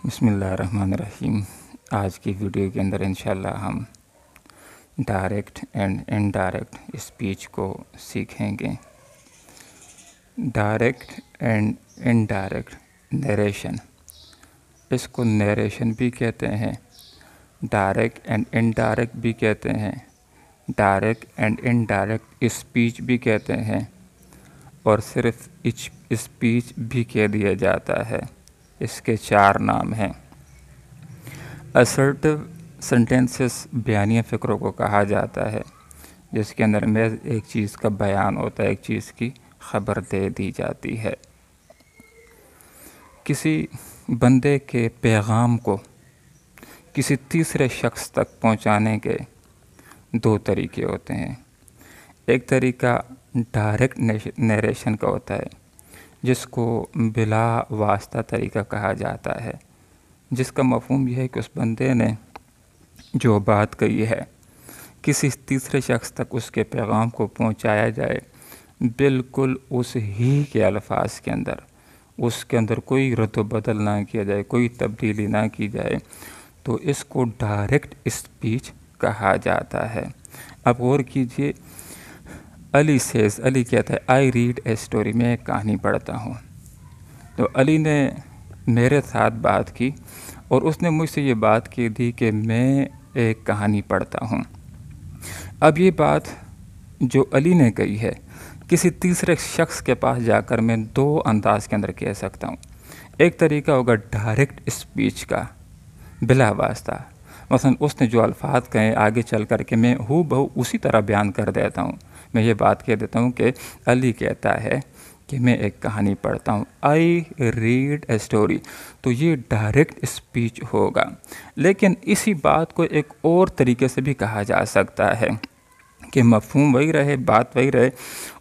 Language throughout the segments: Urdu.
بسم اللہ الرحمن الرحیم۔ آج کی ویڈیو کے اندر انشاءاللہ ہم ڈائریکٹ اینڈ انڈائریکٹ اسپیچ کو سیکھیں گے۔ ڈائریکٹ اینڈ انڈائریکٹ نیریشن، اس کو نیریشن بھی کہتے ہیں، ڈائریکٹ اینڈ انڈائریکٹ بھی کہتے ہیں، ڈائریکٹ اینڈ انڈائریکٹ اسپیچ بھی کہتے ہیں، اور صرف اسپیچ بھی کہہ دیا جاتا ہے۔ اس کے 4 نام ہیں۔ اسرٹیو سنٹینسز بیانیہ فقروں کو کہا جاتا ہے، جس کے اندر میں ایک چیز کا بیان ہوتا ہے، ایک چیز کی خبر دے دی جاتی ہے۔ کسی بندے کے پیغام کو کسی تیسرے شخص تک پہنچانے کے 2 طریقے ہوتے ہیں۔ ایک طریقہ ڈائریکٹ نیریشن کا ہوتا ہے، جس کو بلا واسطہ طریقہ کہا جاتا ہے، جس کا مفہوم یہ ہے کہ اس بندے نے جو بات کہی ہے کسی تیسرے شخص تک اس کے پیغام کو پہنچایا جائے، بالکل اس ہی کے الفاظ کے اندر، اس کے اندر کوئی رد و بدل نہ کیا جائے، کوئی تبدیلی نہ کی جائے، تو اس کو ڈائریکٹ اسپیچ کہا جاتا ہے۔ اب غور کیجئے، علی کہتا ہے آئی ریڈ اے اسٹوری، میں ایک کہانی پڑھتا ہوں۔ تو علی نے میرے ساتھ بات کی اور اس نے مجھ سے یہ بات کی تھی کہ میں ایک کہانی پڑھتا ہوں۔ اب یہ بات جو علی نے کہی ہے، کسی تیسرے شخص کے پاس جا کر میں 2 انداز کے اندر کہہ سکتا ہوں۔ ایک طریقہ ہوگا ڈائریکٹ اسپیچ کا، بلا واسطہ، مثلا اس نے جو الفاظ کہیں آگے چل کر کے میں بہو اسی طرح بیان کر دیتا ہوں۔ میں یہ بات کہہ دیتا ہوں کہ علی کہتا ہے کہ میں ایک کہانی پڑھتا ہوں، آئی ریڈ اے اسٹوری، تو یہ ڈائریکٹ اسپیچ ہوگا۔ لیکن اسی بات کو ایک اور طریقے سے بھی کہا جا سکتا ہے کہ مفہوم وہی رہے، بات وہی رہے،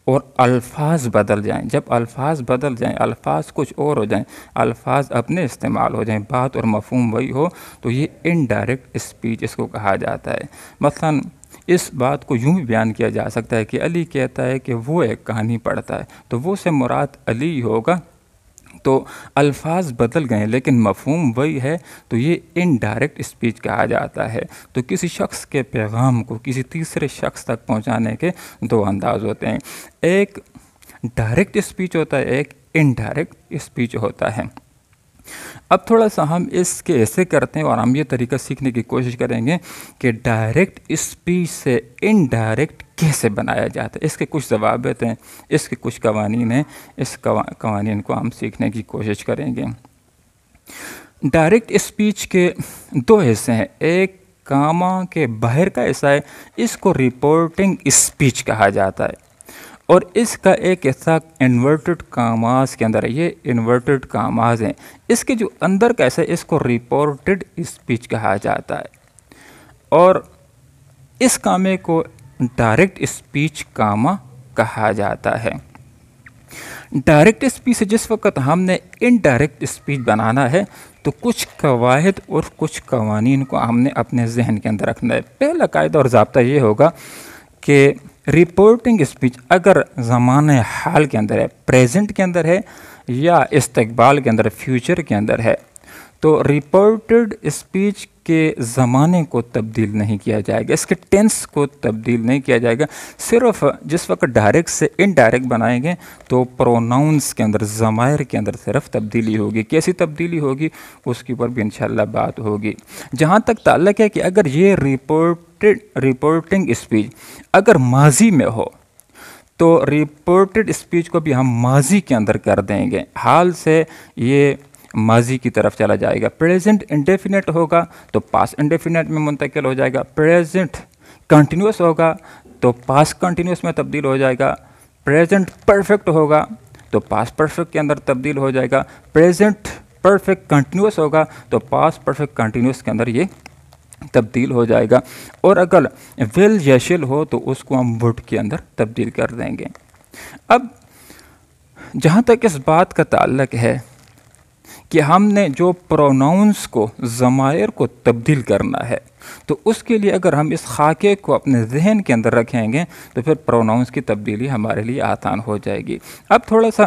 اور الفاظ بدل جائیں۔ جب الفاظ بدل جائیں، الفاظ کچھ اور ہو جائیں، الفاظ اپنے استعمال ہو جائیں، بات اور مفہوم وہی ہو، تو یہ انڈائریکٹ اسپیچ اس کو کہا جاتا ہے۔ مثلا اس بات کو یوں بھی بیان کیا جا سکتا ہے کہ علی کہتا ہے کہ وہ ایک کہانی پڑھتا ہے، تو وہ سے مراد علی ہوگا، تو الفاظ بدل گئے لیکن مفہوم وہی ہے، تو یہ انڈائریکٹ اسپیچ کہا جاتا ہے۔ تو کسی شخص کے پیغام کو کسی تیسرے شخص تک پہنچانے کے 2 انداز ہوتے ہیں، ایک ڈائریکٹ اسپیچ ہوتا ہے، ایک انڈائریکٹ اسپیچ ہوتا ہے۔ اب تھوڑا سا ہم اس کے ایسے کرتے ہیں اور ہم یہ طریقہ سیکھنے کی کوشش کریں گے کہ ڈائریکٹ اسپیچ سے انڈائریکٹ کیسے بنایا جاتا ہے۔ اس کے کچھ ضوابط ہیں، اس کے کچھ قوانین ہیں، اس قوانین کو ہم سیکھنے کی کوشش کریں گے۔ ڈائریکٹ اسپیچ کے 2 حصے ہیں، ایک کاما کے باہر کا حصہ ہے، اس کو رپورٹنگ اسپیچ کہا جاتا ہے، اور اس کا ایک حصہ انورٹڈ کاماز کے اندر ہے، یہ انورٹڈ کاماز ہیں۔ اس کے جو اندر کا حصہ ہے، اس کو رپورٹڈ اسپیچ کہا جاتا ہے، اور اس کامے کو ڈائریکٹ اسپیچ کاما کہا جاتا ہے۔ ڈائریکٹ اسپیچ سے جس وقت ہم نے انڈائریکٹ اسپیچ بنانا ہے، تو کچھ قواعد اور کچھ قوانین کو ہم نے اپنے ذہن کے اندر رکھنا ہے۔ پہلا قاعدہ اور ضابطہ یہ ہوگا کہ رپورٹنگ اسپیچ اگر زمانہ حال کے اندر ہے، پریزنٹ کے اندر ہے، یا استقبال کے اندر، فیوچر کے اندر ہے، تو رپورٹڈ اسپیچ کے زمانے کو تبدیل نہیں کیا جائے گا، اس کے ٹینس کو تبدیل نہیں کیا جائے گا۔ صرف جس وقت ڈائریکٹ سے انڈائریکٹ بنائیں گے تو پروناؤنس کے اندر، ضمائر کے اندر صرف تبدیلی ہوگی۔ کیسی تبدیلی ہوگی اس کے اوپر بھی انشاءاللہ بات ہوگی۔ جہاں تک تعلق ہے کہ اگر یہ رپورٹنگ اسپیچ اگر ماضی میں ہو، تو رپورٹڈ اسپیچ کو بھی ہم ماضی کے اندر کر دیں گے، حال سے یہ ماضی کی طرف چلا جائے گا۔ پریزنٹ انڈیفینٹ ہوگا تو پاس انڈیفینٹ میں منتقل ہو جائے گا، پریزنٹ کنٹینیوس ہوگا تو پاس کنٹینیوس میں تبدیل ہو جائے گا، پریزنٹ پرفیکٹ ہوگا تو پاس پرفیکٹ کے اندر تبدیل ہو جائے گا، پریزنٹ پرفیکٹ کنٹینیوس ہوگا تو پاس پرفیکٹ کنٹینیوس کے اندر یہ تبدیل ہو جائے گا، اور اگر ول یا شل ہو تو اس کو ہم وڈ کے اندر تبدیل کر دیں گے۔ اب جہاں تک اس بات کا تعلق ہے کہ ہم نے جو پروناؤنس کو، ضمائر کو تبدیل کرنا ہے، تو اس کے لیے اگر ہم اس خاکے کو اپنے ذہن کے اندر رکھیں گے تو پھر پروناؤنس کی تبدیلی ہمارے لیے آسان ہو جائے گی۔ اب تھوڑا سا